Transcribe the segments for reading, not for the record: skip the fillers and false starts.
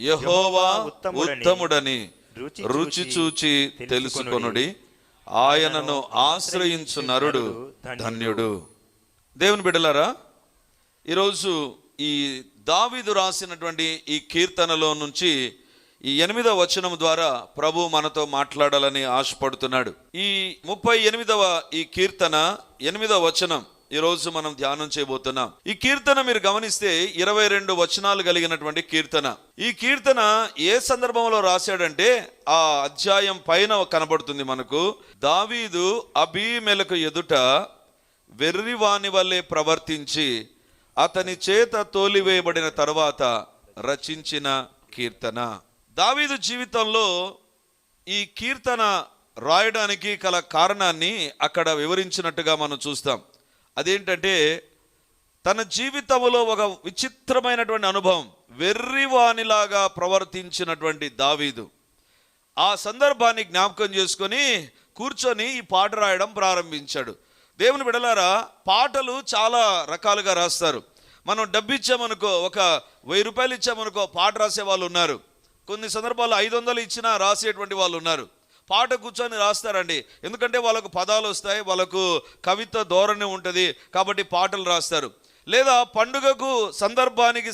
యెహోవా ఉత్తముడని రుచి చూచి తెలుసుకొనుడి, ఆయనను ఆశ్రయించు నరుడు ధన్యుడు. దేవుని బిడ్డలారా, ఈరోజు ఈ దావీదు రాసినటువంటి ఈ కీర్తనలో నుంచి ఈ 8వ వచనం ద్వారా ప్రభు మనతో మాట్లాడాలని ఆశపడుతున్నాడు. ఈ 38వ ఈ కీర్తన 8వ వచనం ఈరోజు మనం ధ్యానం చేయబోతున్నాం. ఈ కీర్తన మీరు గమనిస్తే 22 వచనాలు కలిగినటువంటి కీర్తన. ఈ కీర్తన ఏ సందర్భంలో రాశాడంటే ఆ అధ్యాయం పైన కనబడుతుంది మనకు. దావీదు అబీమెలకు ఎదుట వెర్రివాని వల్లే ప్రవర్తించి అతని చేత తోలివేయబడిన తర్వాత రచించిన కీర్తన. దావీదు జీవితంలో ఈ కీర్తన రాయడానికి గల కారణాన్ని అక్కడ వివరించినట్టుగా మనం చూస్తాం. అదేంటంటే తన జీవితంలో ఒక విచిత్రమైనటువంటి అనుభవం, వెర్రివానిలాగా ప్రవర్తించినటువంటి దావీదు ఆ సందర్భాన్ని జ్ఞాపకం చేసుకొని కూర్చొని ఈ పాట రాయడం ప్రారంభించాడు. దేవుని బిడ్డలారా, పాటలు చాలా రకాలుగా రాస్తారు. మనం డబ్బు ఇచ్చామనుకో, ఒక 1000 రూపాయలు ఇచ్చామనుకో పాట రాసే వాళ్ళు ఉన్నారు. కొన్ని సందర్భాల్లో 500 ఇచ్చినా రాసేటువంటి వాళ్ళు ఉన్నారు. పాట కూర్చొని రాస్తారండి, ఎందుకంటే వాళ్ళకు పదాలు వస్తాయి, వాళ్ళకు కవిత ధోరణి ఉంటుంది కాబట్టి పాటలు రాస్తారు. లేదా పండుగకు సందర్భానికి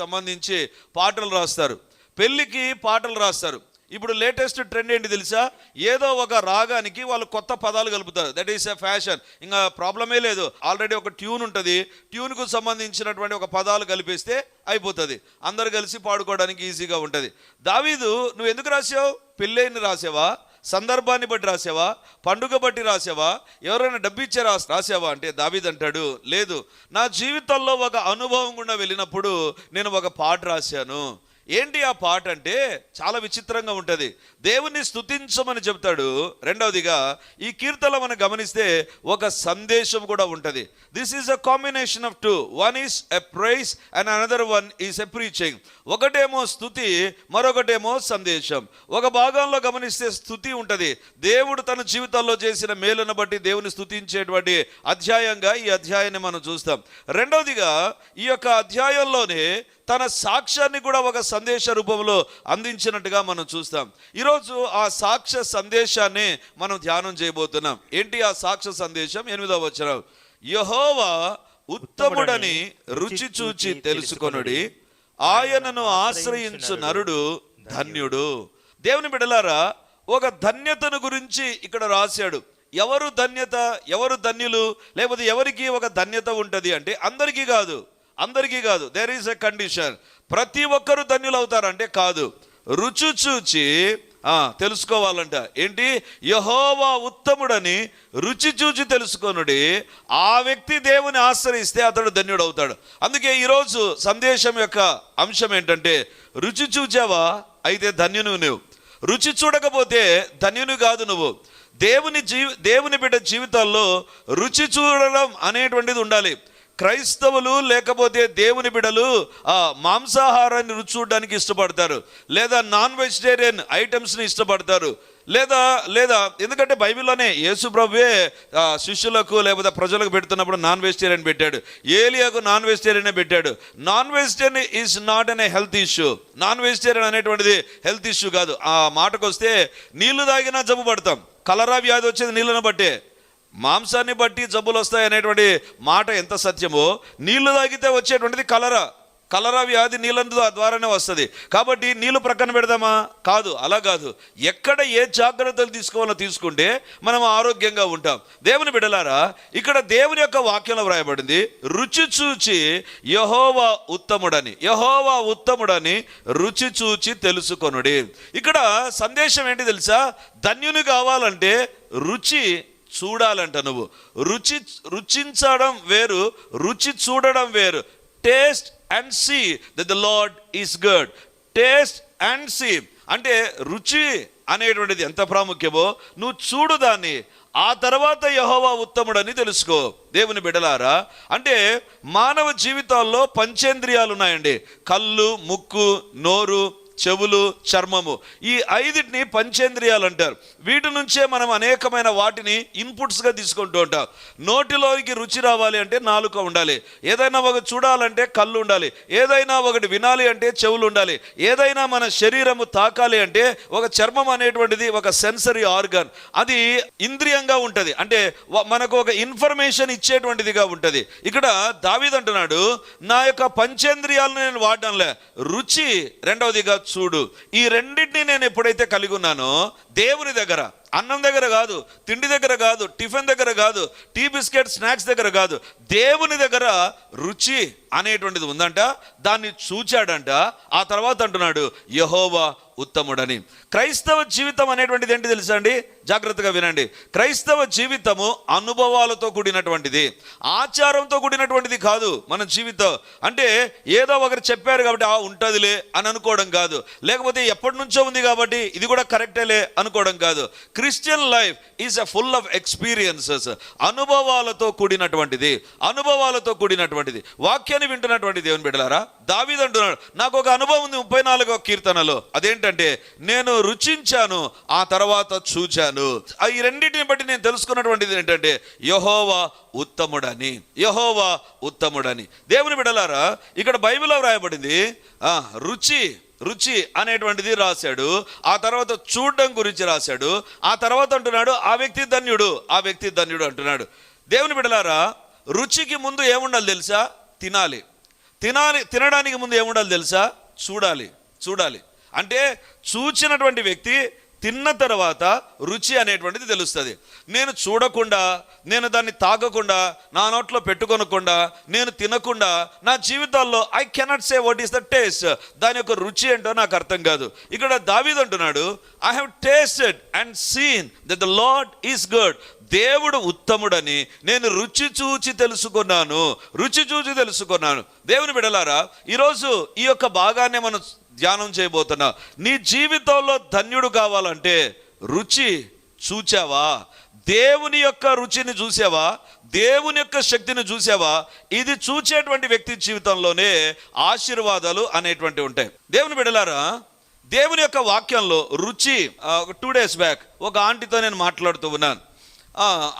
సంబంధించి పాటలు రాస్తారు, పెళ్ళికి పాటలు రాస్తారు. ఇప్పుడు లేటెస్ట్ ట్రెండ్ ఏంటి తెలుసా? ఏదో ఒక రాగానికి వాళ్ళు కొత్త పదాలు కలుపుతారు. That is a fashion. ఇంకా ప్రాబ్లమే లేదు, ఆల్రెడీ ఒక ట్యూన్ ఉంటుంది, ట్యూన్కు సంబంధించినటువంటి ఒక పదాలు కలిపేస్తే అయిపోతుంది, అందరు కలిసి పాడుకోవడానికి ఈజీగా ఉంటుంది. దావీదు, నువ్వు ఎందుకు రాసావు? పెళ్ళైన రాసావా? సందర్భాన్ని బట్టి రాసావా? పండుగ బట్టి రాసావా? ఎవరైనా డబ్బు ఇచ్చే రాసావా అంటే దావీదు అంటాడు, లేదు, నా జీవితంలో ఒక అనుభవం గుండా వెళ్ళినప్పుడు నేను ఒక పాట రాశాను. ఏంటి ఆ పాట అంటే చాలా విచిత్రంగా ఉంటుంది. దేవుని స్తుతించమని చెప్తాడు. రెండవదిగా ఈ కీర్తన మనం గమనిస్తే ఒక సందేశం కూడా ఉంటుంది. This is a combination of two. One is a prize and another one is a preaching. ఒకటేమో స్తుతి, మరొకటేమో సందేశం. ఒక భాగంలో గమనిస్తే స్తుతి ఉంటుంది, దేవుడు తన జీవితాల్లో చేసిన మేలును బట్టి దేవుని స్తుతించేటువంటి అధ్యాయంగా ఈ అధ్యాయాన్ని మనం చూస్తాం. రెండవదిగా ఈ యొక్క అధ్యాయంలోనే తన సాక్ష్యాన్ని కూడా ఒక సందేశ రూపంలో అందించినట్టుగా మనం చూస్తాం. ఈరోజు ఆ సాక్ష్య సందేశాన్ని మనం ధ్యానం చేయబోతున్నాం. ఏంటి ఆ సాక్ష్య సందేశం? 8వ వచనం, యెహోవా ఉత్తముడని రుచి చూచి తెలుసుకొనుడి, ఆయనను ఆశ్రయించు నరుడు ధన్యుడు. దేవుని బిడ్డలారా, ఒక ధన్యతను గురించి ఇక్కడ రాశాడు. ఎవరు ధన్యత, ఎవరు ధన్యులు, లేకపోతే ఎవరికి ఒక ధన్యత ఉంటుంది అంటే అందరికీ కాదు. There is a condition. ప్రతి ఒక్కరు ధన్యులు అవుతారంటే కాదు. రుచి చూచి తెలుసుకోవాలంట. ఏంటి? యెహోవా ఉత్తముడని రుచి చూచి తెలుసుకొనుడి. ఆ వ్యక్తి దేవుని ఆశ్రయిస్తే అతడు ధన్యుడు అవుతాడు. అందుకే ఈరోజు సందేశం యొక్క అంశం ఏంటంటే, రుచి చూచావా అయితే ధన్యును నువ్వు, రుచి చూడకపోతే ధన్యుని కాదు నువ్వు. దేవుని బిడ్డ జీవితాల్లో రుచి చూడడం అనేటువంటిది ఉండాలి. క్రైస్తవులు లేకపోతే దేవుని బిడ్డలు మాంసాహారాన్ని రుచి చూడడానికి ఇష్టపడతారు, లేదా నాన్ వెజిటేరియన్ ఐటమ్స్ని ఇష్టపడతారు, లేదా ఎందుకంటే బైబిల్లోనే యేసు ప్రభువే శిష్యులకు లేకపోతే ప్రజలకు పెడుతున్నప్పుడు నాన్ వెజిటేరియన్ పెట్టాడు, ఏలియాకు నాన్ వెజిటేరియనే పెట్టాడు. Non vegetarian is not an A health issue. Non vegetarian అనేటువంటిది హెల్త్ ఇష్యూ కాదు. ఆ మాటకు వస్తే నీళ్లు తాగినా జబ్బు పడతాం. కలరా వ్యాధి వచ్చేది నీళ్ళను బట్టే, మాంసాన్ని బట్టి జబ్బులు వస్తాయి అనేటువంటి మాట ఎంత సత్యమో, నీళ్లు తాగితే వచ్చేటువంటిది కలరా వ్యాధి నీళ్ళ ద్వారానే వస్తుంది. కాబట్టి నీళ్లు ప్రక్కన పెడదామా? కాదు, అలా కాదు. ఎక్కడ ఏ జాగ్రత్తలు తీసుకోవాలో తీసుకుంటే మనం ఆరోగ్యంగా ఉంటాం. దేవుని బిడ్డలారా, ఇక్కడ దేవుని యొక్క వాక్యంలో వ్రాయబడింది, రుచి చూచి యెహోవా ఉత్తముడని రుచి చూచి తెలుసుకొనుడి. ఇక్కడ సందేశం ఏంటి తెలుసా? ధన్యుని కావాలంటే రుచి చూడాలంట. నువ్వు రుచించడం వేరు, రుచి చూడడం వేరు. Taste and see that the lord is good. Taste and see అంటే రుచి అనేటువంటిది ఎంత ప్రాముఖ్యమో నువ్వు చూడు దాన్ని, ఆ తర్వాత యెహోవా ఉత్తముడని తెలుసుకో. దేవుని బిడ్డలారా, అంటే మానవ జీవితాల్లో పంచేంద్రియాలు ఉన్నాయండి. కళ్ళు, ముక్కు, నోరు, చెవులు, చర్మము. ఈ 5టిని పంచేంద్రియాలు అంటారు. వీటి నుంచే మనం అనేకమైన వాటిని ఇన్పుట్స్గా తీసుకుంటూ ఉంటాం. నోటిలోకి రుచి రావాలి అంటే నాలుక ఉండాలి, ఏదైనా ఒకటి చూడాలంటే కళ్ళు ఉండాలి, ఏదైనా ఒకటి వినాలి అంటే చెవులు ఉండాలి, ఏదైనా మన శరీరము తాకాలి అంటే ఒక చర్మం అనేటువంటిది ఒక సెన్సరీ ఆర్గన్, అది ఇంద్రియంగా ఉంటుంది, అంటే మనకు ఒక ఇన్ఫర్మేషన్ ఇచ్చేటువంటిదిగా ఉంటుంది. ఇక్కడ దావీదు అంటున్నాడు, నా యొక్క పంచేంద్రియాలను నేను వాడడంలే, రుచి, రెండవదిగా చూడు, ఈ రెండింటిని నేను ఎప్పుడైతే కలిగి ఉన్నానో దేవుని దగ్గర, అన్నం దగ్గర కాదు, తిండి దగ్గర కాదు, టిఫిన్ దగ్గర కాదు, టీ బిస్కెట్ స్నాక్స్ దగ్గర కాదు, దేవుని దగ్గర రుచి అనేటువంటిది ఉందంట. దాన్ని చూచాడంట. ఆ తర్వాత అంటున్నాడు యెహోవా ఉత్తముడని. క్రైస్తవ జీవితం అనేటువంటిది ఏంటి తెలుసా అండి? జాగ్రత్తగా వినండి. క్రైస్తవ జీవితము అనుభవాలతో కూడినటువంటిది, ఆచారంతో కూడినటువంటిది కాదు. మన జీవితం అంటే ఏదో ఒకరు చెప్పారు కాబట్టి ఉంటుందిలే అని అనుకోవడం కాదు, లేకపోతే ఎప్పటి నుంచో ఉంది కాబట్టి ఇది కూడా కరెక్టేలే అనుకోవడం కాదు. Christian life is full of experiences, అనుభవాలతో కూడినటువంటిది, అనుభవాలతో కూడినటువంటిది. వాక్యాన్ని వింటున్నటువంటి దేవుని బిడ్డలారా, దావీదు అంటున్నాడు, నాకు ఒక అనుభవం ఉంది 34వ కీర్తనలో. అదేంటంటే, నేను రుచించాను, ఆ తర్వాత చూచాను. ఈ రెండింటిని బట్టి నేను తెలుసుకున్నటువంటిది ఏంటంటే యెహోవా ఉత్తముడని, యెహోవా ఉత్తముడని. దేవుని బిడ్డలారా, ఇక్కడ బైబిల్లో వ్రాయబడింది రుచి, రుచి అనేటువంటిది రాశాడు, ఆ తర్వాత చూడడం గురించి రాశాడు, ఆ తర్వాత అంటున్నాడు ఆ వ్యక్తి ధన్యుడు, ఆ వ్యక్తి ధన్యుడు అంటున్నాడు. దేవుని బిడ్డలారా, రుచికి ముందు ఏముండాలి తెలుసా? తినాలి. తినడానికి ముందు ఏముండాలి తెలుసా? చూడాలి. అంటే చూచినటువంటి వ్యక్తి తిన్న తర్వాత రుచి అనేటువంటిది తెలుస్తుంది. నేను చూడకుండా, నేను దాన్ని తాగకుండా, నా నోట్లో పెట్టుకొనకుండా, నేను తినకుండా నా జీవితాల్లో I cannot say what is the taste, దాని యొక్క రుచి ఏంటో నాకు అర్థం కాదు. ఇక్కడ దావీదు అంటున్నాడు, I have tasted and seen that the lord is good. దేవుడు ఉత్తముడని నేను రుచి చూచి తెలుసుకున్నాను. దేవుని బిడ్డలారా, ఈరోజు ఈ యొక్క భాగాన్ని మనం ధ్యానం చేయబోతున్నా. నీ జీవితంలో ధన్యుడు కావాలంటే రుచి చూచావా? దేవుని యొక్క రుచిని చూసావా? దేవుని యొక్క శక్తిని చూసావా? ఇది చూచేటువంటి వ్యక్తి జీవితంలోనే ఆశీర్వాదాలు అనేటువంటి ఉంటాయి. దేవుని బిడ్డలారా, దేవుని యొక్క వాక్యంలో రుచి, 2 days బ్యాక్ ఒక ఆంటీతో నేను మాట్లాడుతూ ఉన్నాను.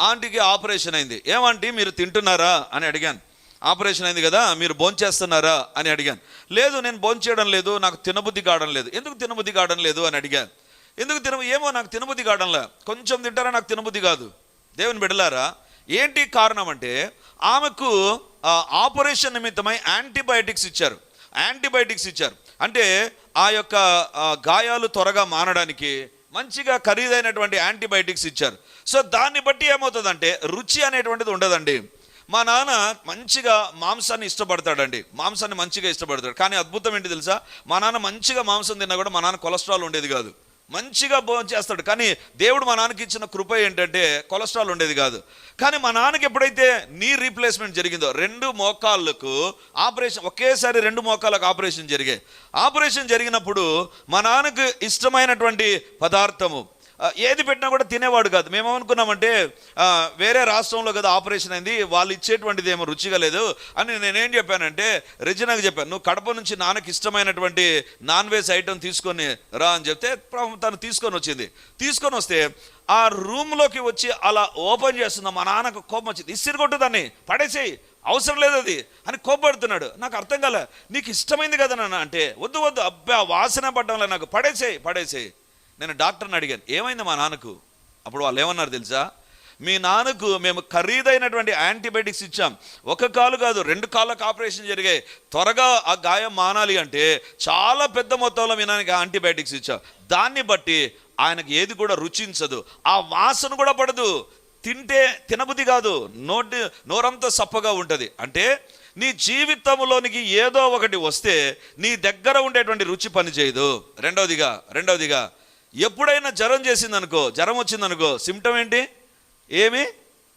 ఆంటీకి ఆపరేషన్ అయింది. ఏమంటే మీరు తింటున్నారా అని అడిగాను. ఆపరేషన్ అయింది కదా, మీరు భోంచేస్తున్నారా అని అడిగాను. లేదు, నేను భోంచేయడం లేదు, నాకు తినబుద్ధి కావడం లేదు. ఎందుకు తినబుద్ధి కావడం లేదు అని అడిగాను. ఏమో నాకు తినబుద్ధి కావడంలే, కొంచెం తింటారా, నాకు తినబుద్ధి కాదు. దేవుని బిడ్డలారా, ఏంటి కారణం అంటే ఆమెకు ఆపరేషన్ నిమిత్తమై యాంటీబయాటిక్స్ ఇచ్చారు. అంటే ఆ యొక్క గాయాలు త్వరగా మానడానికి మంచిగా ఖరీదైనటువంటి యాంటీబయాటిక్స్ ఇచ్చారు. సో దాన్ని బట్టి ఏమవుతుందంటే రుచి అనేటువంటిది ఉండదండి. మా నాన్న మంచిగా మాంసాన్ని ఇష్టపడతాడు. కానీ అద్భుతం ఏంటి తెలుసా? మా నాన్న మంచిగా మాంసం తిన్నా కూడా మా నాన్న కొలెస్ట్రాల్ ఉండేది కాదు. మంచిగా భోజనం చేస్తాడు, కానీ దేవుడు మా నాన్నకి ఇచ్చిన కృప ఏంటంటే కొలెస్ట్రాల్ ఉండేది కాదు. కానీ మా నాన్నకి ఎప్పుడైతే నీ రీప్లేస్మెంట్ జరిగిందో, 2 మోకాళ్ళకు ఆపరేషన్, ఒకేసారి 2 మోకాళ్ళకు ఆపరేషన్ జరిగినప్పుడు మా నాన్నకు ఇష్టమైనటువంటి పదార్థము ఏది పెట్టినా కూడా తినేవాడు కాదు. మేమేమనుకున్నామంటే వేరే రాష్ట్రంలో కదా ఆపరేషన్ అయింది, వాళ్ళు ఇచ్చేటువంటిది ఏమో రుచిగా లేదు అని నేనేం చెప్పానంటే రెజినాకి చెప్పాను, నువ్వు కడప నుంచి నాన్నకి ఇష్టమైనటువంటి నాన్ వెజ్ ఐటమ్ తీసుకొని రా అని చెప్తే తను తీసుకొని వస్తే ఆ రూమ్లోకి వచ్చి అలా ఓపెన్ చేస్తున్నా. మా నాన్నకు కోపం వచ్చింది, ఇసిరిగొట్టు దాన్ని, పడేసేయి, అవసరం లేదు అది అని కోపడుతున్నాడు. నాకు అర్థం కాలే, నీకు ఇష్టమైంది కదా నాన్న అంటే, వద్దు అబ్బా వాసన పడ్డంలే, నాకు పడేసేయి. నేను డాక్టర్ని అడిగాను, ఏమైంది మా నాన్నకు? అప్పుడు వాళ్ళు ఏమన్నారు తెలుసా? మీ నాన్నకు మేము ఖరీదైనటువంటి యాంటీబయాటిక్స్ ఇచ్చాం, 1 కాలు కాదు 2 కాళ్ళకు ఆపరేషన్ జరిగాయి, త్వరగా ఆ గాయం మానాలి అంటే చాలా పెద్ద మొత్తంలో మీ నాన్నకి యాంటీబయాటిక్స్ ఇచ్చాం. దాన్ని బట్టి ఆయనకు ఏది కూడా రుచించదు, ఆ వాసన కూడా పడదు, తినబుద్ధి కాదు, నోరంతా సప్పగా ఉంటుంది. అంటే నీ జీవితంలోనికి ఏదో ఒకటి వస్తే నీ దగ్గర ఉండేటువంటి రుచి పని చేయదు. రెండవదిగా ఎప్పుడైనా జ్వరం వచ్చిందనుకో, సిమ్టమ్ ఏంటి? ఏమి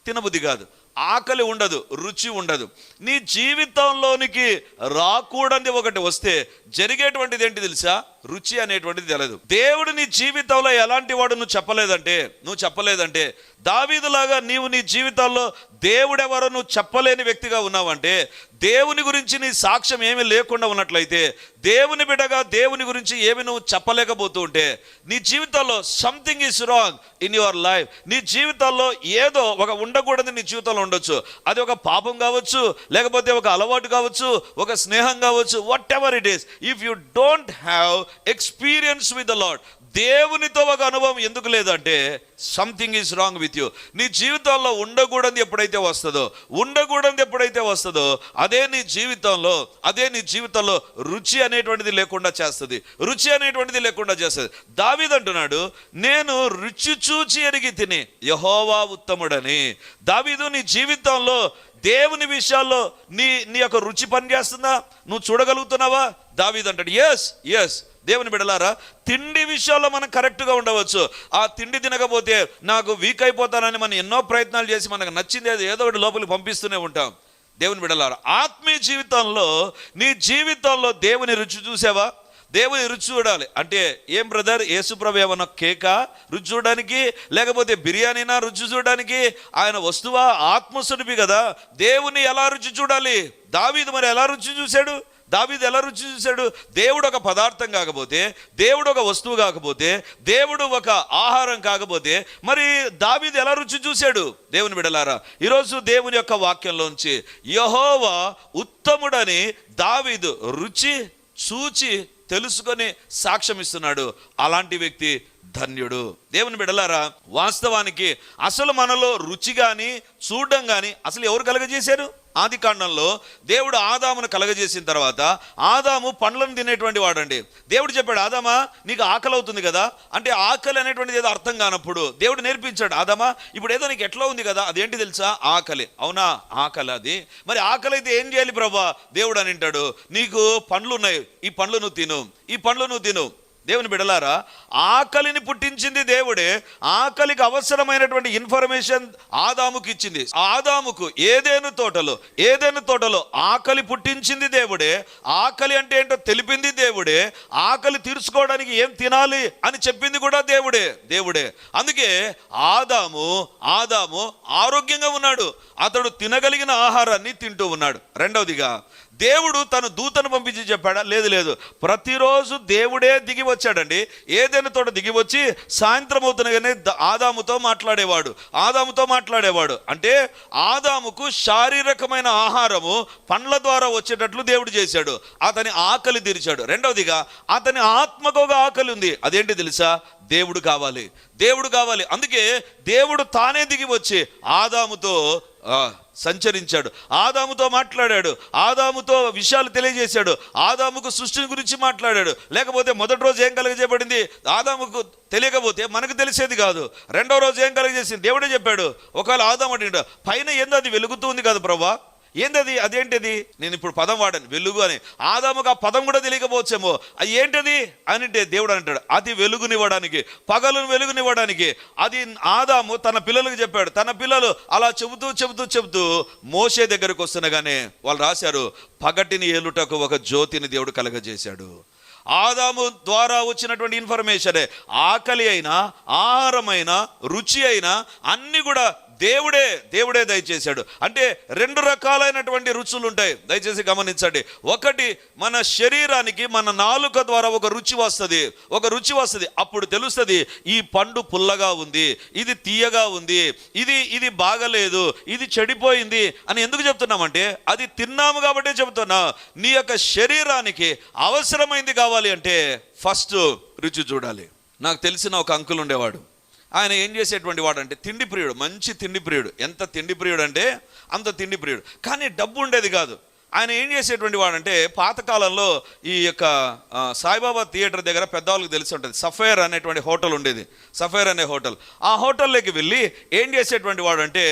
తినబుద్ధి కాదు, ఆకలి ఉండదు, రుచి ఉండదు. నీ జీవితంలోనికి రాకూడనిది ఒకటి వస్తే జరిగేటువంటిది ఏంటి తెలుసా? రుచి అనేటువంటిది తెలియదు. దేవుడు నీ జీవితంలో ఎలాంటి వాడు నువ్వు చెప్పలేదంటే దావీదులాగా నీవు నీ జీవితాల్లో దేవుడెవరో నువ్వు చెప్పలేని వ్యక్తిగా ఉన్నావంటే, దేవుని గురించి నీ సాక్ష్యం ఏమీ లేకుండా ఉన్నట్లయితే, దేవుని బిడ్డగా దేవుని గురించి ఏమి నువ్వు చెప్పలేకపోతూ ఉంటే, నీ జీవితంలో something is wrong in your life. నీ జీవితాల్లో ఏదో ఒక ఉండకూడదు నీ జీవితంలో ఉండొచ్చు. అది ఒక పాపం కావచ్చు, లేకపోతే ఒక అలవాటు కావచ్చు, ఒక స్నేహం కావచ్చు, what ever it is. If you don't have experience with the lord, దేవునితో ఒక అనుభవం ఎందుకు లేదంటే something is wrong with you. నీ జీవితంలో ఉండకూడదు ఎప్పుడైతే వస్తుందో అదే నీ జీవితంలో రుచి అనేటువంటిది లేకుండా చేస్తుంది. దావీదు అంటున్నాడు, నేను రుచి చూచి ఎరిగి తిని యెహోవా ఉత్తముడని. దావీదు, నీ జీవితంలో దేవుని విషయాల్లో నీ యొక్క రుచి పనిచేస్తుందా? నువ్వు చూడగలుగుతున్నావా? దావీదు అంటాడు, ఎస్. దేవుని బిడ్డలారా, తిండి విషయాల్లో మనం కరెక్ట్గా ఉండవచ్చు. ఆ తిండి తినకపోతే నాకు వీక్ అయిపోతానని మనం ఎన్నో ప్రయత్నాలు చేసి మనకు నచ్చింది ఏదో ఒకటి లోపలికి పంపిస్తూనే ఉంటాం. దేవుని బిడ్డలారా, ఆత్మీయ జీవితంలో నీ జీవితంలో దేవుని రుచి చూసావా? దేవుని రుచి చూడాలి అంటే ఏం బ్రదర్, యేసుప్రభు ఏమన్నా కేకా రుచి చూడడానికి, లేకపోతే బిర్యానీనా రుచి చూడడానికి? ఆయన వస్తువా? ఆత్మస్వరూపి కదా. దేవుని ఎలా రుచి చూడాలి? దావీదు మరి ఎలా రుచి చూశాడు? దేవుడు ఒక పదార్థం కాకపోతే, దేవుడు ఒక వస్తువు కాకపోతే, దేవుడు ఒక ఆహారం కాకపోతే మరి దావీదు ఎలా రుచి చూశాడు? దేవుని బిడ్డలారా, ఈరోజు దేవుని యొక్క వాక్యంలోంచి యెహోవా ఉత్తముడని దావీదు రుచి చూచి తెలుసుకొని సాక్ష్యం ఇస్తున్నాడు. అలాంటి వ్యక్తి ధన్యుడు. దేవుని బిడ్డలారా, వాస్తవానికి అసలు మనలో రుచి కానీ చూడడం కానీ అసలు ఎవరు కలగజేశారు? ఆది కాండంలో దేవుడు ఆదామును కలగజేసిన తర్వాత, ఆదాము పండ్లను తినేటువంటి వాడండి. దేవుడు చెప్పాడు, ఆదామా నీకు ఆకలి అవుతుంది కదా అంటే, ఆకలి అనేటువంటిది ఏదో అర్థం కానప్పుడు దేవుడు నేర్పించాడు, ఆదామా ఇప్పుడు ఏదో నీకు ఎట్లా ఉంది కదా, అదేంటి తెలుసా? ఆకలి. అవునా, ఆకలి. అది మరి ఆకలి అయితే ఏం చేయాలి ప్రభా? దేవుడు అని అంటాడు, నీకు పండ్లు ఉన్నాయి, ఈ పండ్లు నువ్వు తిను. దేవుని బిడలారా, ఆకలిని పుట్టించింది దేవుడే. ఆకలికి అవసరమైనటువంటి ఇన్ఫర్మేషన్ ఆదాముకి ఇచ్చింది. ఆదాముకు ఏదెను తోటలో ఆకలి పుట్టించింది దేవుడే. ఆకలి అంటే ఏంటో తెలిపింది దేవుడే. ఆకలి తీర్చుకోవడానికి ఏం తినాలి అని చెప్పింది కూడా దేవుడే. అందుకే ఆదాము ఆరోగ్యంగా ఉన్నాడు. అతడు తినగలిగిన ఆహారాన్ని తింటూ ఉన్నాడు. రెండవదిగా, దేవుడు తన దూతను పంపించి చెప్పాడా? లేదు. ప్రతిరోజు దేవుడే దిగి వచ్చాడండి. ఏదైనా తోట దిగి వచ్చి సాయంత్రం అవుతున్నగానే ఆదాముతో మాట్లాడేవాడు. అంటే ఆదాముకు శారీరకమైన ఆహారము పండ్ల ద్వారా వచ్చేటట్లు దేవుడు చేశాడు. అతని ఆకలి తీర్చాడు. రెండవదిగా, అతని ఆత్మకు ఒక ఆకలి ఉంది. అదేంటి తెలుసా? దేవుడు కావాలి. అందుకే దేవుడు తానే దిగి వచ్చి ఆదాముతో సంచరించాడు, ఆదాముతో మాట్లాడాడు, ఆదాముతో విషయాలు తెలియజేశాడు, ఆదాముకు సృష్టిని గురించి మాట్లాడాడు. లేకపోతే మొదటి రోజు ఏం కలుగజేయబడింది ఆదాముకు తెలియకపోతే మనకు తెలిసేది కాదు. రెండో రోజు ఏం కలుగజేసింది దేవుడే చెప్పాడు. ఒకవేళ ఆదాము అంటే పైన ఏందో అది వెలుగుతూ ఉంది కదా ప్రభా, ఏంటది? అదేంటిది? నేను ఇప్పుడు పదం వాడాను, వెలుగు అని. ఆదాముకు ఆ పదం కూడా తెలియకపోవచ్చేమో. అది ఏంటది అని అంటే దేవుడు అంటాడు, అది వెలుగునివ్వడానికి, పగలును వెలుగునివ్వడానికి. అది ఆదాము తన పిల్లలకు చెప్పాడు. తన పిల్లలు అలా చెబుతూ మోషే దగ్గరకు వస్తున్నగానే వాళ్ళు రాశారు, పగటిని ఏలుటకు ఒక జ్యోతిని దేవుడు కలగజేశాడు. ఆదాము ద్వారా వచ్చినటువంటి ఇన్ఫర్మేషనే ఆకలి అయినా, ఆహారమైనా, రుచి అయినా అన్ని కూడా దేవుడే దయచేశాడు. అంటే రెండు రకాలైనటువంటి రుచులు ఉంటాయి, దయచేసి గమనించండి. ఒకటి, మన శరీరానికి మన నాలుక ద్వారా ఒక రుచి వస్తుంది. అప్పుడు తెలుస్తుంది ఈ పండు పుల్లగా ఉంది, ఇది తీయగా ఉంది, ఇది బాగలేదు, ఇది చెడిపోయింది అని. ఎందుకు చెప్తున్నామంటే అది తిన్నాము కాబట్టే చెబుతున్నా. నీ యొక్క శరీరానికి అవసరమైంది కావాలి అంటే ఫస్ట్ రుచి చూడాలి. నాకు తెలిసిన ఒక అంకుల్ ఉండేవాడు. ఆయన ఏం చేసేటువంటి వాడు అంటే తిండి ప్రియుడు, మంచి తిండి ప్రియుడు. ఎంత తిండి ప్రియుడు అంటే అంత తిండి ప్రియుడు. కానీ డబ్బు ఉండేది కాదు. ఆయన ఏం చేసేటువంటి వాడంటే, పాతకాలంలో ఈ యొక్క సాయిబాబా థియేటర్ దగ్గర పెద్దవాళ్ళకి తెలిసి ఉంటుంది, సఫైర్ అనేటువంటి హోటల్ ఉండేది. సఫైర్ అనే హోటల్. ఆ హోటల్లోకి వెళ్ళి ఏం చేసేటువంటి వాడు అంటే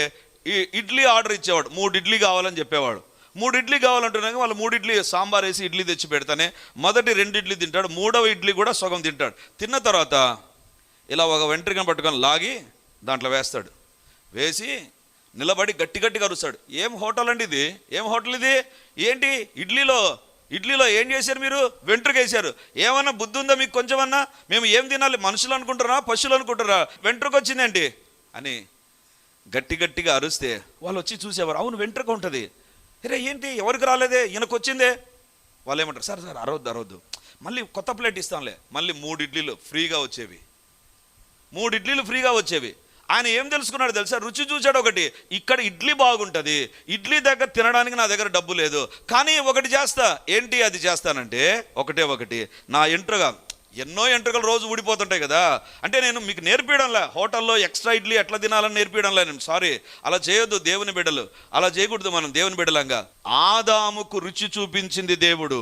ఈ ఇడ్లీ ఆర్డర్ ఇచ్చేవాడు. 3 ఇడ్లీ కావాలని చెప్పేవాడు. 3 ఇడ్లీ కావాలంటున్నాక వాళ్ళు 3 ఇడ్లీ సాంబార్ వేసి ఇడ్లీ తెచ్చి పెడతానే మొదటి 2 ఇడ్లీ తింటాడు, 3వ ఇడ్లీ కూడా సగం తింటాడు. తిన్న తర్వాత ఇలా ఒక వెంట్రుకను పట్టుకొని లాగి దాంట్లో వేస్తాడు. వేసి నిలబడి గట్టిగా అరుస్తాడు, ఏం హోటల్ అండి ఇది? ఏంటి ఇడ్లీలో ఇడ్లీలో ఏం చేశారు మీరు? వెంట్రుక వేశారు. ఏమన్నా బుద్ధి ఉందా మీకు కొంచెమన్నా? మేము ఏం తినాలి, మనుషులు అనుకుంటారా పశువులు అనుకుంటారా? వెంట్రుక వచ్చిందండి అని గట్టిగా అరుస్తే వాళ్ళు వచ్చి చూసేవారు. అవును వెంట్రుక ఉంటుంది. అరే ఏంటి ఎవరికి రాలేదే, ఈయనకు వచ్చిందే. వాళ్ళు ఏమంటారు, సార్ అరవద్దు మళ్ళీ కొత్త ప్లేట్ ఇస్తాంలే. మళ్ళీ 3 ఇడ్లీలు ఫ్రీగా వచ్చేవి. 3 ఇడ్లీలు ఫ్రీగా వచ్చేవి. ఆయన ఏం తెలుసుకున్నాడు తెలుసా? రుచి చూశాడు. ఒకటి, ఇక్కడ ఇడ్లీ బాగుంటుంది, ఇడ్లీ దగ్గర తినడానికి నా దగ్గర డబ్బు లేదు, కానీ ఒకటి చేస్తా. ఏంటి అది చేస్తానంటే ఒకటి నా ఎన్నో ఎంట్రుకలు రోజు ఊడిపోతుంటాయి కదా. అంటే నేను మీకు నేర్పించడంలే, హోటల్లో ఎక్స్ట్రా ఇడ్లీ ఎట్లా తినాలని నేర్పించడంలే నేను. సారీ, అలా చేయొద్దు దేవుని బిడ్డలు, అలా చేయకూడదు మనం దేవుని బిడ్డలంగా. ఆదాముకు రుచి చూపించింది దేవుడు,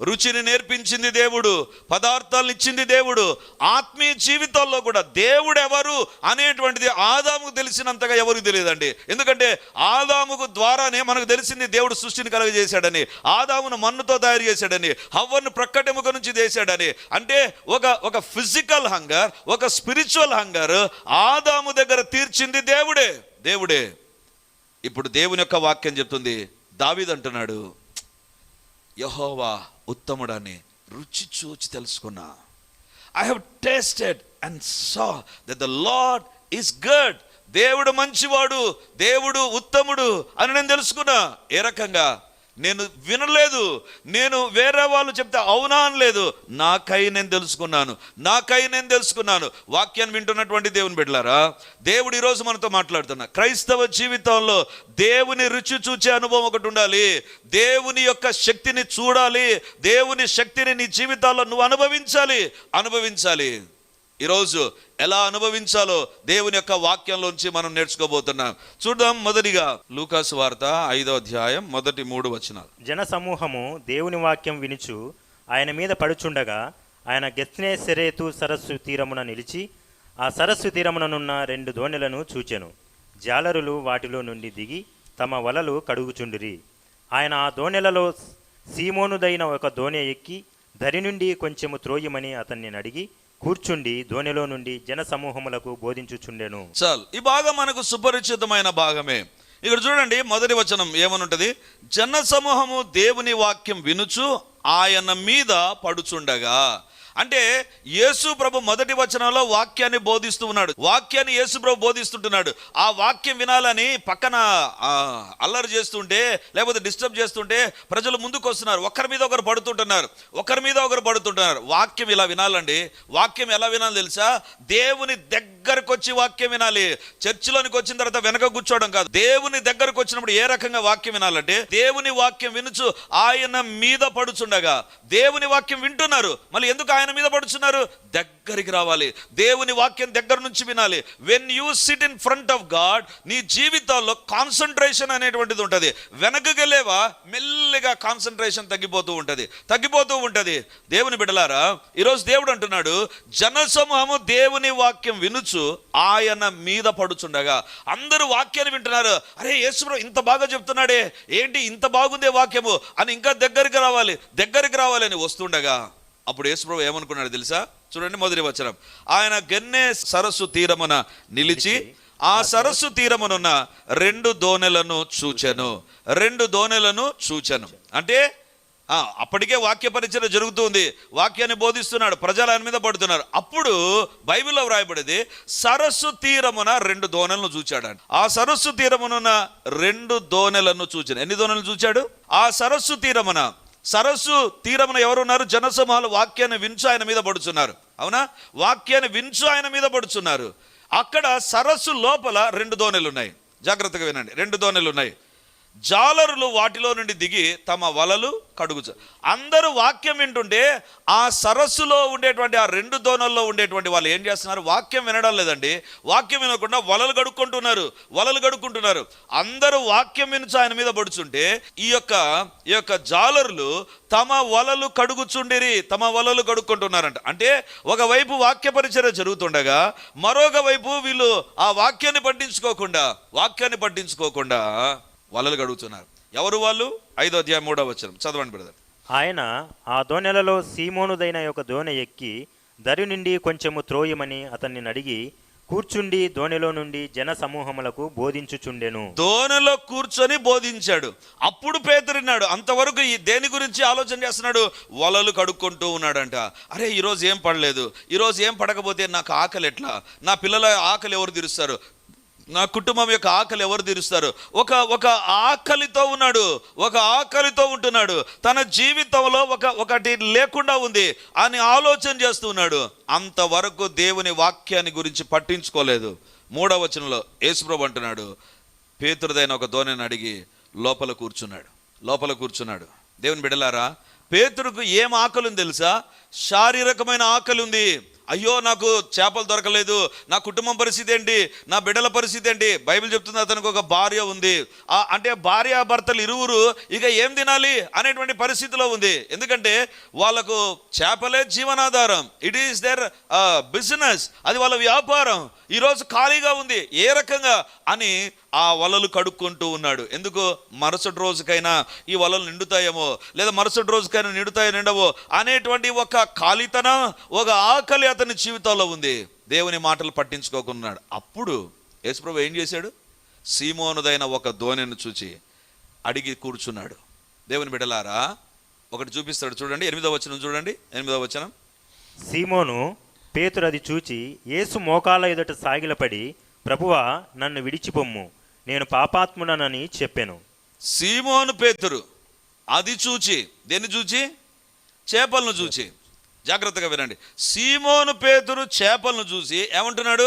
రుచిని నేర్పించింది దేవుడు, పదార్థాలను ఇచ్చింది దేవుడు. ఆత్మీయ జీవితాల్లో కూడా దేవుడు ఎవరు అనేటువంటిది ఆదాముకు తెలిసినంతగా ఎవరికి తెలియదండి. ఎందుకంటే ఆదాముకు ద్వారానే మనకు తెలిసింది దేవుడు సృష్టిని కలుగజేశాడని, ఆదామును మన్నుతో తయారు చేశాడని, హవ్వను ప్రక్కటెముక నుంచి చేశాడని. అంటే ఒక ఫిజికల్ హంగర్, ఒక స్పిరిచువల్ హంగర్ ఆదాము దగ్గర తీర్చింది దేవుడే. ఇప్పుడు దేవుని యొక్క వాక్యం చెప్తుంది, దావీదు అంటున్నాడు, యెహోవా ఉత్తముడని రుచి చూచి తెలుసుకున్నా. I have tasted and saw that the lord is good. దేవుడు మంచివాడు, దేవుడు ఉత్తముడు అని నేను తెలుసుకున్నా. ఏ రకంగా? నేను వినలేదు, నేను వేరే వాళ్ళు చెప్తే అవునా అనలేదు, నాకై నేను తెలుసుకున్నాను. వాక్యాన్ని వింటున్నటువంటి దేవుని బిడ్డలారా, దేవుడు ఈరోజు మనతో మాట్లాడుతున్నా. క్రైస్తవ జీవితంలో దేవుని రుచి చూచే అనుభవం ఒకటి ఉండాలి. దేవుని యొక్క శక్తిని చూడాలి, దేవుని శక్తిని నీ జీవితాల్లో నువ్వు అనుభవించాలి. ఈరోజు ఎలా అనుభవించాలో దేవుని యొక్క వాక్యంలోంచి మనం నేర్చుకోబోతున్నాం. చూద్దాం. మొదటిగా లూకాసు వార్త 5వ అధ్యాయం మొదటి 3 వచనాలు. జన సమూహము దేవుని వాక్యం వినుచు ఆయన మీద పడుచుండగా ఆయన గెత్సేమనే సరస్సు తీరమున నిలిచి ఆ సరస్సు తీరముననున్న 2 దోణెలను చూచెను. జాలరులు వాటిలో నుండి దిగి తమ వలలు కడుగుచుండిరి. ఆయన ఆ దోణెలలో సీమోనుదైన ఒక దోణె ఎక్కి దరి నుండి కొంచెము త్రోయమని అతన్ని అడిగి కూర్చుండి దోణిలో నుండి జన సమూహములకు బోధించుచుండెను. చాలు, ఈ భాగం మనకు సుపరిచితమైన భాగమే. ఇక్కడ చూడండి, మొదటి వచనం ఏమనుంటది? జన సమూహము దేవుని వాక్యం వినుచు ఆయన మీద పడుచుండగా. అంటే యేసు ప్రభు మొదటి వచనంలో వాక్యాన్ని బోధిస్తూ ఉన్నాడు. వాక్యాన్ని యేసు ప్రభు బోధిస్తుంటున్నాడు. ఆ వాక్యం వినాలని పక్కన అల్లరి చేస్తుంటే, లేకపోతే డిస్టర్బ్ చేస్తుంటే ప్రజలు ముందుకు వస్తున్నారు. ఒకరి మీద ఒకరు పడుతుంటున్నారు. వాక్యం ఇలా వినాలండి. వాక్యం ఎలా వినాలి తెలుసా? దేవుని దగ్గరకు వచ్చి వాక్యం వినాలి. చర్చిలోనికి వచ్చిన తర్వాత వెనక కూర్చోవడం కాదు. దేవుని దగ్గరకు వచ్చినప్పుడు ఏ రకంగా వాక్యం వినాలంటే, దేవుని వాక్యం వినుచు ఆయన మీద పడుచుండగా. దేవుని వాక్యం వింటున్నారు, మళ్ళీ ఎందుకు ఆయన మీద పడుచున్నారు? దగ్గరికి రావాలి, దేవుని వాక్యం దగ్గర నుంచి వినాలి. When you SIT in front of God, నీ జీవితాల్లో కాన్సన్ట్రేషన్ అనేటువంటిది ఉంటుంది. వెనకగలేవా మెల్లిగా కాన్సన్ట్రేషన్ తగ్గిపోతూ ఉంటుంది. దేవుని బిడ్డలారా, ఈరోజు దేవుడు అంటున్నాడు, జనసమూహము దేవుని వాక్యం వినుచు ఆయన మీద పడుచుండగా. అందరూ వాక్యాన్ని వింటున్నారు. అరే యేసు ఇంత బాగా చెప్తున్నాడే, ఏంటి ఇంత బాగుందే వాక్యము అని ఇంకా దగ్గరికి రావాలి అని వస్తుండగా, అప్పుడు యేసుప్రభు ఏమనుకున్నాడు తెలుసా? చూడండి, మొదటి వచనం. ఆయన గెన్నే సరస్సు తీరమున నిలిచి ఆ సరస్సు తీరమునున్న 2 దోణెలను చూచెను. అంటే అప్పటికే వాక్య పరిచయం జరుగుతుంది, వాక్యాన్ని బోధిస్తున్నాడు, ప్రజలు ఆయన మీద పడుతున్నారు. అప్పుడు బైబిల్లో వ్రాయబడింది, సరస్సు తీరమున 2 దోణెలను చూచాడు. ఆ సరస్సు తీరమునున్న 2 దోణెలను చూచాను. ఎన్ని దోణెలను చూచాడు? ఆ సరస్సు తీరమున ఎవరున్నారు? జనసమూహాలు వాక్యాన్ని వించు ఆయన మీద పడుచున్నారు. అవునా? వాక్యాన్ని వించు ఆయన మీద పడుచున్నారు. అక్కడ సరస్సు లోపల 2 దోణెలు ఉన్నాయి. జాగ్రత్తగా వినండి, 2 దోణెలు ఉన్నాయి. జాలరులు వాటిలో నుండి దిగి తమ వలలు కడుగుచు. అందరూ వాక్యం వింటుంటే ఆ సరస్సులో ఉండేటువంటి ఆ 2 దోణల్లో ఉండేటువంటి వాళ్ళు ఏం చేస్తున్నారు? వాక్యం వినడం లేదండి. వాక్యం వినకుండా వలలు కడుక్కుంటున్నారు. అందరూ వాక్యం వినుచు ఆయన మీద పడుచుంటే ఈ యొక్క జాలరులు తమ వలలు కడుక్కుంటున్నారంట. అంటే ఒకవైపు వాక్య పరిచర్య జరుగుతుండగా మరొక వైపు వీళ్ళు ఆ వాక్యాన్ని పట్టించుకోకుండా వలలు కడుగుతున్నారు. ఎవరు వాళ్ళు? 5వ అధ్యాయం 3వ వచనం చదవండి బ్రదర్. ఆయన ఆ దోణెలలో సీమోనుదైన ఒక దోణె ఎక్కి దరి నుండి కొంచెము త్రోయమని అతన్ని అడిగి కూర్చుండి దోణిలో నుండి జన సమూహములకు బోధించుచుండెను. దోణిలో కూర్చొని బోధించాడు. అప్పుడు పేతురున్నాడు. అంతవరకు ఈ దేని గురించి ఆలోచన చేస్తున్నాడు? వలలు కడుక్కుంటూ ఉన్నాడంట. అరే ఈరోజు ఏం పడలేదు, ఈరోజు ఏం పడకపోతే నాకు ఆకలి ఎట్లా, నా పిల్లల ఆకలి ఎవరు తీరుస్తారు, నా కుటుంబం యొక్క ఆకలి ఎవరు తీరుస్తారు? ఒక ఆకలితో ఉన్నాడు, ఒక ఆకలితో ఉంటున్నాడు. తన జీవితంలో ఒకటి లేకుండా ఉంది అని ఆలోచన చేస్తూ ఉన్నాడు. అంతవరకు దేవుని వాక్యాన్ని గురించి పట్టించుకోలేదు. 3వ వచనంలో యేసుప్రభు అంటున్నాడు, పేతురుదైన ఒక దోణిని అడిగి లోపల కూర్చున్నాడు. దేవుని బిడ్డలారా, పేతురుకు ఏం ఆకలి ఉంది తెలుసా? శారీరకమైన ఆకలి ఉంది. అయ్యో నాకు చేపలు దొరకలేదు, నా కుటుంబం పరిస్థితి ఏంటి, నా బిడ్డల పరిస్థితి ఏంటి? బైబిల్ చెప్తుంది అతనికి ఒక భార్య ఉంది. అంటే భార్యాభర్తలు ఇరువురు ఇక ఏం తినాలి అనేటువంటి పరిస్థితిలో ఉంది. ఎందుకంటే వాళ్ళకు చేపలే జీవనాధారం. ఇట్ ఈస్ దేర్ బిజినెస్, అది వాళ్ళ వ్యాపారం. ఈరోజు ఖాళీగా ఉంది, ఏ రకంగా అని ఆ వలలు కడుక్కుంటూ ఉన్నాడు. ఎందుకు? మరుసటి రోజుకైనా ఈ వలలు నిండుతాయేమో, లేదా మరుసటి రోజుకైనా నిండవో అనేటువంటి ఒక ఖాళీతనం, ఒక ఆకలి అతని జీవితంలో ఉంది. దేవుని మాటలు పట్టించుకోకున్నాడు. అప్పుడు యేసుప్రభు ఏం చేశాడు? సీమోనుదైన ఒక దోణిని చూచి అడిగి కూర్చున్నాడు. దేవుని బిడ్డలారా, ఒకటి చూపిస్తాడు చూడండి. 8వ వచనం చూడండి. 8వ వచనం. సీమోను పేతురు అది చూచి యేసు మోకాళ్ళ ఎదుట సాగిలపడి, ప్రభువా నన్ను విడిచిపొమ్ము, నేను పాపాత్ముడనని చెప్పాను. సీమోను పేతురు అది చూచి, దేన్ని చూచి? చేపలను చూచి. జాగ్రత్తగా వినండి. సీమోను పేతురు చేపలను చూసి ఏమంటున్నాడు?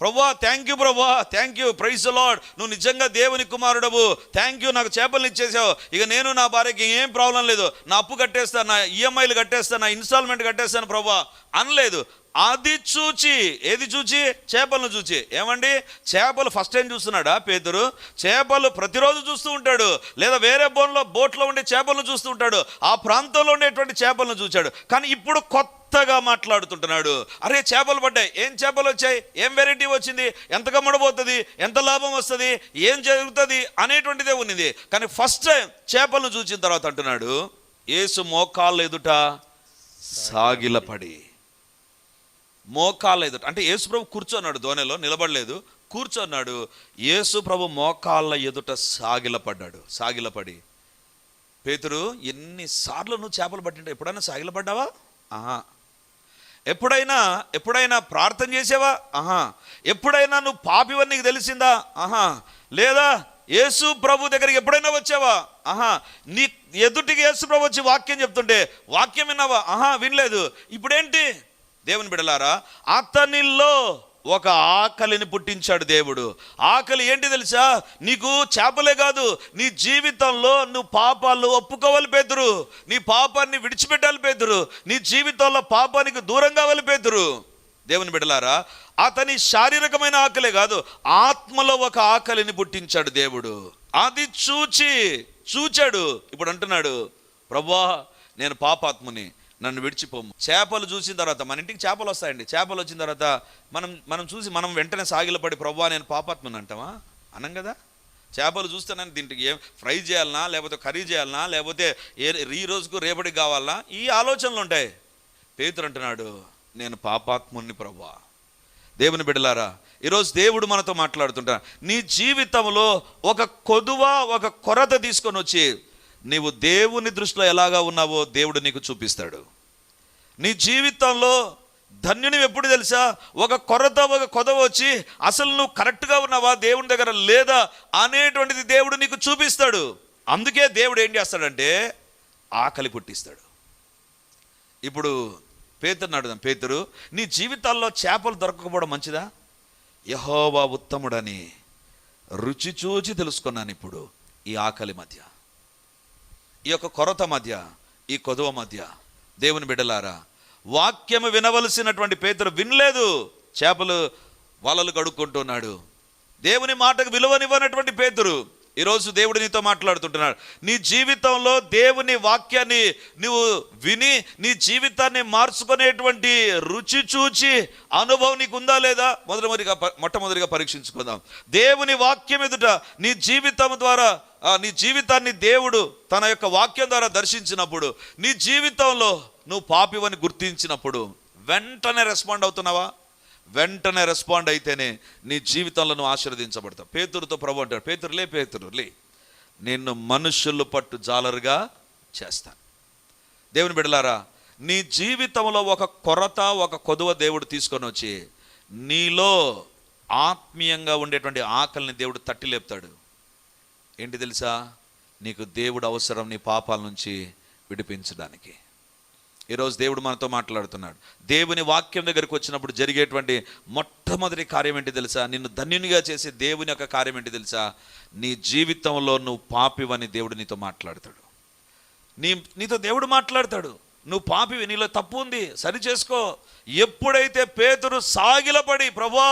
ప్రభువా థ్యాంక్ యూ, ప్రభువా thank you, praise the lord, నువ్వు నిజంగా దేవుని కుమారుడవు, థ్యాంక్ యూ, నాకు చేపలను ఇచ్చేసావు, ఇక నేను నా భార్యకి ఏం ప్రాబ్లం లేదు, నా అప్పు కట్టేస్తాను, నా ఈఎంఐలు కట్టేస్తాను, నా ఇన్స్టాల్మెంట్ కట్టేస్తాను ప్రభువా అనలేదు. అది చూచి, ఏది చూచి? చేపలను చూచి. ఏమండి, చేపలు ఫస్ట్ టైం చూస్తున్నాడా పేతురు? చేపలు ప్రతిరోజు చూస్తూ ఉంటాడు, లేదా వేరే బోట్లో ఉండే చేపలను చూస్తూ ఉంటాడు, ఆ ప్రాంతంలో ఉండేటువంటి చేపలను చూచాడు. కానీ ఇప్పుడు కొత్తగా మాట్లాడుతుంటున్నాడు. అరే చేపలు పడ్డాయి, ఏం చేపలు వచ్చాయి, ఏం వెరైటీ వచ్చింది, ఎంత కమ్మడబోతుంది, ఎంత లాభం వస్తుంది, ఏం జరుగుతుంది అనేటువంటిదే ఉన్నది. కానీ ఫస్ట్ టైం చేపలను చూసిన తర్వాత అంటున్నాడు, యేసు మోకాళ్ళ ఎదుట సాగిలపడి. మోకాళ్ళ ఎదుట అంటే యేసు ప్రభు కూర్చున్నాడు, దోణిలో నిలబడలేదు, కూర్చున్నాడు. యేసు ప్రభు మోకాళ్ళ ఎదుట సాగిలపడి. పేతురు, ఎన్నిసార్లు నువ్వు చేపలు పట్టింటావు? ఎప్పుడైనా సాగిలపడ్డావా? ఆహా. ఎప్పుడైనా ప్రార్థన చేసావా? ఆహా. ఎప్పుడైనా నువ్వు పాపివని నీకు తెలిసిందా? ఆహా. లేదా యేసు ప్రభు దగ్గరికి ఎప్పుడైనా వచ్చావా? ఆహా. నీ ఎదుటికి యేసు ప్రభు వచ్చి వాక్యం చెప్తుంటే వాక్యం విన్నావా? ఆహా, వినలేదు. ఇప్పుడేంటి? దేవుని బిడ్డలారా, అతనిలో ఒక ఆకలిని పుట్టించాడు దేవుడు. ఆకలి ఏంటి తెలుసా? నీకు చేపలే కాదు, నీ జీవితంలో నువ్వు పాపాలు ఒప్పుకోవాలి పేతురు, నీ పాపాన్ని విడిచిపెట్టాలి పేతురు, నీ జీవితంలో పాపానికి దూరం కావాలి పేతురు. దేవుని బిడ్డలారా, అతని శారీరకమైన ఆకలే కాదు, ఆత్మలో ఒక ఆకలిని పుట్టించాడు దేవుడు. అది చూచాడు. ఇప్పుడు అంటున్నాడు, ప్రభువా నేను పాపాత్ముని, నన్ను విడిచిపోము. చేపలు చూసిన తర్వాత, మన ఇంటికి చేపలు వస్తాయండి, చేపలు వచ్చిన తర్వాత మనం చూసి మనం వెంటనే సాగిలపడి ప్రభువా నేను పాపాత్ముని అంటామా? అనం కదా. చేపలు చూస్తానని దీంట్కి ఏం ఫ్రై చేయాలనా, లేకపోతే కర్రీ చేయాలనా, లేకపోతే ఈ రోజుకు రేపటికి కావాలనా, ఈ ఆలోచనలు ఉంటాయి. పేతురు అంటున్నాడు, నేను పాపాత్ముని ప్రభువా. దేవుని బిడ్డలారా, ఈరోజు దేవుడు మనతో మాట్లాడుతుంటాడు. నీ జీవితంలో ఒక కొరత తీసుకొని వచ్చి నీవు దేవుని దృష్టిలో ఎలాగా ఉన్నావో దేవుడు నీకు చూపిస్తాడు. నీ జీవితంలో ధన్యుని ఎప్పుడు తెలుసా? ఒక కొదవ వచ్చి అసలు నువ్వు కరెక్ట్గా ఉన్నావా, దేవుని దగ్గర లేదా అనేటువంటిది దేవుడు నీకు చూపిస్తాడు. అందుకే దేవుడు ఏం చేస్తాడంటే ఆకలి పుట్టిస్తాడు. ఇప్పుడు పేతురుని అడుగుదాం. పేతురు, నీ జీవితాల్లో చేపలు దొరకకపోవడం మంచిదా? యెహోవా ఉత్తముడని రుచి చూచి తెలుసుకున్నాను. ఇప్పుడు ఈ ఆకలి మధ్య, ఈ యొక్క కొరత మధ్య, ఈ కొదవ మధ్య, దేవుని బిడ్డలారా, వాక్యము వినవలసినటువంటి పేతురు వినలేదు, చేపలు వలలు కడుక్కుంటున్నాడు. దేవుని మాటకు విలువనివ్వనటువంటి పేతురు ఈరోజు దేవుడు నీతో మాట్లాడుతుంటున్నాడు. నీ జీవితంలో దేవుని వాక్యాన్ని నువ్వు విని నీ జీవితాన్ని మార్చుకునేటువంటి రుచి చూచి అనుభవం నీకు ఉందా లేదా? మొట్టమొదటిగా పరీక్షించుకుందాం. దేవుని వాక్యం ఎదుట నీ జీవితం ద్వారా, నీ జీవితాన్ని దేవుడు తన యొక్క వాక్యం ద్వారా దర్శించినప్పుడు, నీ జీవితంలో నువ్వు పాపివని గుర్తించినప్పుడు వెంటనే రెస్పాండ్ అవుతున్నావా? వెంటనే రెస్పాండ్ అయితేనే నీ జీవితంలో నువ్వు ఆశీర్వదించబడతావు. పేతురుతో ప్రభు అంటాడు, పేతురు లే, నిన్ను మనుషులు పట్టు జాలరుగా చేస్తాను. దేవుని బిడ్డలారా, నీ జీవితంలో ఒక కొరత, ఒక కొదువ దేవుడు తీసుకొని వచ్చి నీలో ఆత్మీయంగా ఉండేటువంటి ఆకలిని దేవుడు తట్టి లేపుతాడు. ఏంటి తెలుసా? నీకు దేవుడు అవసరం నీ పాపాల నుంచి విడిపించడానికి. ఈరోజు దేవుడు మనతో మాట్లాడుతున్నాడు. దేవుని వాక్యం దగ్గరికి వచ్చినప్పుడు జరిగేటువంటి మొట్టమొదటి కార్యం ఏంటి తెలుసా? నిన్ను ధన్యునిగా చేసే దేవుని యొక్క కార్యం ఏంటి తెలుసా? నీ జీవితంలో నువ్వు పాపివని దేవుడు నీతో మాట్లాడతాడు. నీతో దేవుడు మాట్లాడతాడు, నువ్వు పాపివి, నీలో తప్పు ఉంది, సరి చేసుకో. ఎప్పుడైతే పేతురు సాగిలపడి ప్రభువా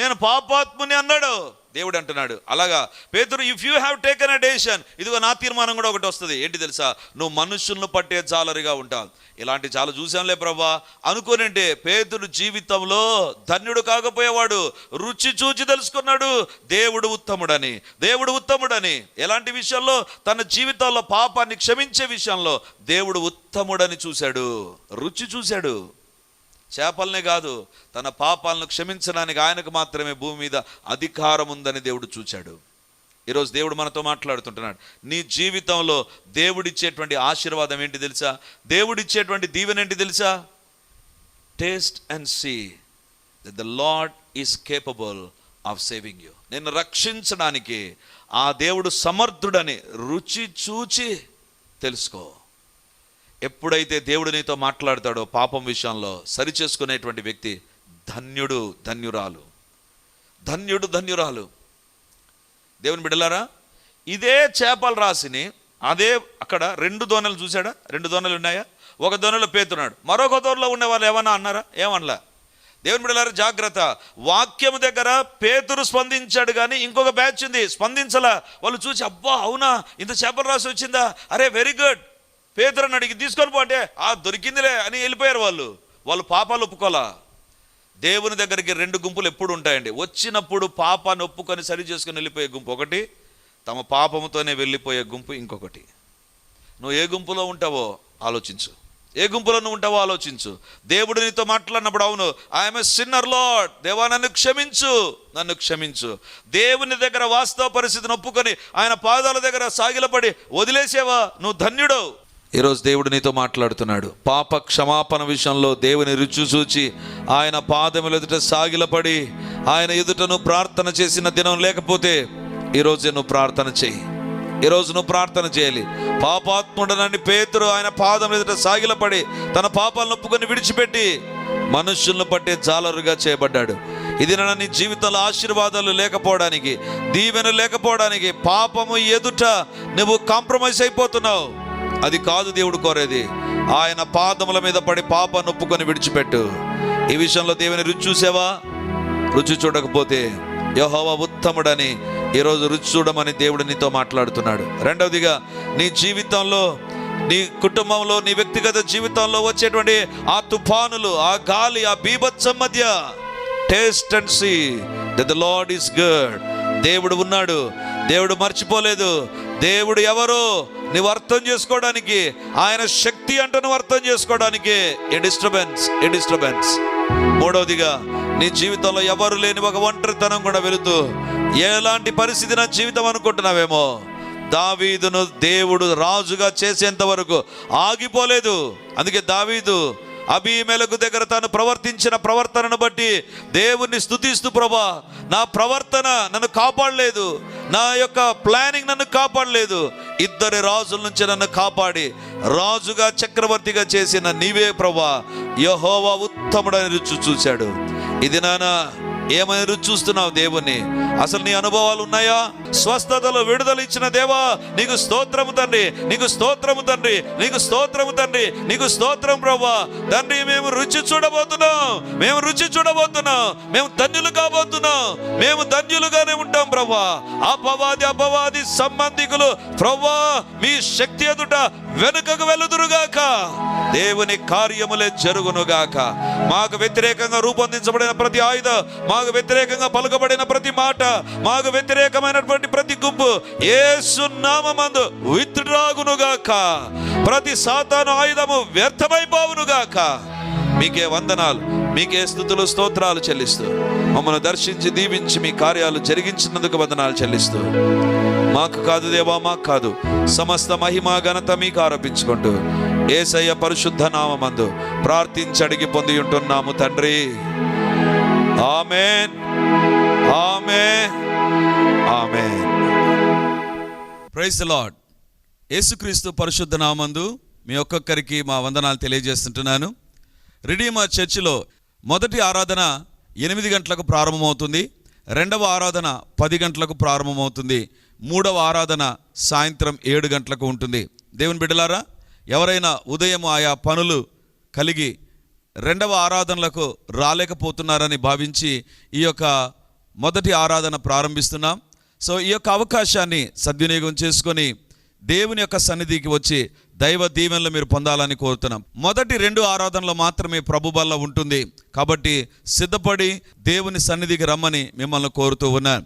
నేను పాపాత్ముని అన్నాడు, దేవుడు అంటున్నాడు అలాగా పేతురు, if you have taken a decision, ఇదిగో నా తీర్మానం కూడా ఒకటి వస్తుంది. ఏంటి తెలుసా? నువ్వు మనుషులను పట్టే జాలరిగా ఉంటావు. ఇలాంటి చాలా చూసాంలే ప్రభా అనుకోనంటే పేతురు జీవితంలో ధన్యుడు కాకపోయేవాడు. రుచి చూచి తెలుసుకున్నాడు దేవుడు ఉత్తముడని. ఎలాంటి విషయంలో? తన జీవితంలో పాపాన్ని క్షమించే విషయంలో దేవుడు ఉత్తముడని చూశాడు, రుచి చూశాడు. చేపలనే కాదు, తన పాపాలను క్షమించడానికి ఆయనకు మాత్రమే భూమి మీద అధికారం ఉందని దేవుడు చూశాడు. ఈరోజు దేవుడు మనతో మాట్లాడుతుంటున్నాడు. నీ జీవితంలో దేవుడిచ్చేటువంటి ఆశీర్వాదం ఏంటి తెలుసా? దేవుడిచ్చేటువంటి దీవెన ఏంటి తెలుసా? Taste and see that the lord is capable of saving you. నిన్ను రక్షించడానికి ఆ దేవుడు సమర్థుడని రుచి చూచి తెలుసుకో. ఎప్పుడైతే దేవుడు నీతో మాట్లాడతాడో పాపం విషయంలో సరి చేసుకునేటువంటి వ్యక్తి ధన్యురాలు. దేవుని బిడ్డలారా, ఇదే చేపల రాశిని అదే అక్కడ 2 దోణలు చూసాడా? 2 దోణలు ఉన్నాయా? ఒక దోణలో పేతున్నాడు, మరొక దోణలో ఉండే వాళ్ళు ఏమన్నా అన్నారా? ఏమనలా. దేవుని బిడ్డలారా జాగ్రత్త. వాక్యం దగ్గర పేతురు స్పందించాడు, కానీ ఇంకొక బ్యాచ్ ఉంది స్పందించలా. వాళ్ళు చూసి అబ్బా అవునా ఇంత చేపల రాశి వచ్చిందా, అరే వెరీ గుడ్, పేతురుని అడిగి తీసుకొని పోంటే దొరికిందిలే అని వెళ్ళిపోయారు. వాళ్ళు పాపాలు ఒప్పుకోలా. దేవుని దగ్గరికి 2 గుంపులు ఎప్పుడు ఉంటాయండి. వచ్చినప్పుడు పాపాన్ని ఒప్పుకొని సరి చేసుకుని వెళ్ళిపోయే గుంపు ఒకటి, తమ పాపముతోనే వెళ్ళిపోయే గుంపు ఇంకొకటి. నువ్వు ఏ గుంపులో ఉంటావో ఆలోచించు, ఏ గుంపులో నువ్వు ఉంటావో ఆలోచించు. దేవుడు నీతో మాట్లాడినప్పుడు అవును ఐఎమ్ ఎ సిన్నర్ లార్డ్, దేవా నన్ను క్షమించు. దేవుని దగ్గర వాస్తవ పరిస్థితిని ఒప్పుకొని ఆయన పాదాల దగ్గర సాగిలపడి వదిలేసేవా, నువ్వు ధన్యుడవు. ఈరోజు దేవుడు నీతో మాట్లాడుతున్నాడు. పాప క్షమాపణ విషయంలో దేవుని రుచి చూచి ఆయన పాదముల ఎదుట సాగిలపడి ఆయన ఎదుట నువ్వు ప్రార్థన చేసిన దినం లేకపోతే ఈరోజు నువ్వు ప్రార్థన చేయాలి. పాపాత్ముడనని పేతురు ఆయన పాదం ఎదుట సాగిలపడి తన పాపాలను ఒప్పుకొని విడిచిపెట్టి మనుషులను పట్టే జాలరుగా చేయబడ్డాడు. ఇది నీ జీవితంలో ఆశీర్వాదాలు లేకపోవడానికి, దీవెన లేకపోవడానికి, పాపము ఎదుట నువ్వు కాంప్రమైజ్ అయిపోతున్నావు. అది కాదు దేవుడు కోరేది. ఆయన పాదముల మీద పడి పాపాన్ని ఒప్పుకొని విడిచిపెట్టు. ఈ విషయంలో దేవుని రుచి చూసావా? రుచి చూడకపోతే యెహోవా ఉత్తముడని ఈరోజు రుచి చూడమని దేవుడు నీతో మాట్లాడుతున్నాడు. రెండవదిగా, నీ జీవితంలో, నీ కుటుంబంలో, నీ వ్యక్తిగత జీవితంలో వచ్చేటువంటి ఆ తుఫానులు, ఆ గాలి, ఆ బీభత్సం మధ్య taste and see that the lord is good. దేవుడు ఉన్నాడు, దేవుడు మర్చిపోలేదు. దేవుడు ఎవరో నువ్వు అర్థం చేసుకోవడానికి, ఆయన శక్తి అంటే నువ్వు అర్థం చేసుకోవడానికి ఏ డిస్టర్బెన్స్. మూడవదిగా, నీ జీవితంలో ఎవరు లేని ఒక ఒంటరితనం కూడా వెళుతూ ఎలాంటి పరిస్థితి నా జీవితం అనుకుంటున్నావేమో, దావీదును దేవుడు రాజుగా చేసేంత వరకు ఆగిపోలేదు. అందుకే దావీదు అబీమెలెకు దగ్గర తాను ప్రవర్తించిన ప్రవర్తనను బట్టి దేవుణ్ణి స్తుతిస్తూ, ప్రభా నా ప్రవర్తన నన్ను కాపాడలేదు, నా యొక్క ప్లానింగ్ నన్ను కాపాడలేదు, 2 రాజుల నుంచి నన్ను కాపాడి రాజుగా చక్రవర్తిగా చేసిన నీవే ప్రభా, యెహోవా ఉత్తముడని రుచి చూశాడు. ఇది నానా ఏమని రుచి చూస్తున్నావు దేవుణ్ణి? అసలు నీ అనుభవాలు ఉన్నాయా? స్వస్థతలు, విడుదల ఇచ్చిన దేవా నీకు స్తోత్రము తండ్రి, నీకు స్తోత్రము తండ్రి, నీకు స్తోత్రము తండ్రి, నీకు స్తోత్రం ప్రభా. తండ్రి మేము రుచి చూడబోతున్నాం, మేము ధన్యులు కాబోతున్నాం, మేము ధన్యులుగానే ఉంటాం ప్రభా. అపవాది సంబంధికులు ప్రభా మీ శక్తి ఎదుట వెనుకకు వెలుదురుగాక, దేవుని కార్యములే జరుగునుగాక. మాకు వ్యతిరేకంగా రూపొందించబడిన ప్రతి ఆయుధం, మాకు వ్యతిరేకంగా పలుకబడిన ప్రతి మాట, మాకు వ్యతిరేకమైనటువంటి ప్రతి గుంపు యేసు నామమందు విత్డ్రాగునుగాక. ప్రతి సాతాను ఆయుధము వ్యర్థమైపోవునుగాక. మీకే వందనాలు. మీకే స్తుతులు స్తోత్రాలు చెల్లిస్తూ మమ్మల్ని దర్శించి దీవించి మీ కార్యాలు జరిగించినందుకు వందనాలు చెల్లిస్తూ, మాకు కాదు దేవా, మాకు కాదు, సమస్త మహిమ ఘనత మీకు ఆరోపించుకుంటూ యేసయ్య పరిశుద్ధ నామమందు ప్రార్థించి అడిగి పొంది ఉంటున్నాము తండ్రి. ఆమేన్, ఆమేన్, ఆమేన్. Praise the lord. యేసుక్రీస్తు పరిశుద్ధ నామమందు మీ ఒక్కొక్కరికి మా వందనాలు తెలియజేస్తుంటున్నాను. రిడీమర్ చర్చిలో మొదటి ఆరాధన 8 గంటలకు ప్రారంభమవుతుంది, రెండవ ఆరాధన 10 గంటలకు ప్రారంభమవుతుంది, మూడవ ఆరాధన సాయంత్రం 7 గంటలకు ఉంటుంది. దేవుని బిడ్డలారా, ఎవరైనా ఉదయం ఆయా పనులు కలిగి రెండవ ఆరాధనలకు రాలేకపోతున్నారని భావించి ఈ యొక్క మొదటి ఆరాధన ప్రారంభిస్తున్నాం. సో ఈ యొక్క అవకాశాన్ని సద్వినియోగం చేసుకొని దేవుని యొక్క సన్నిధికి వచ్చి దైవ దీవెనలు మీరు పొందాలని కోరుతున్నాం. మొదటి 2 ఆరాధనలు మాత్రమే ప్రభు బల్ల ఉంటుంది కాబట్టి సిద్ధపడి దేవుని సన్నిధికి రమ్మని మిమ్మల్ని కోరుతూ ఉన్నాను.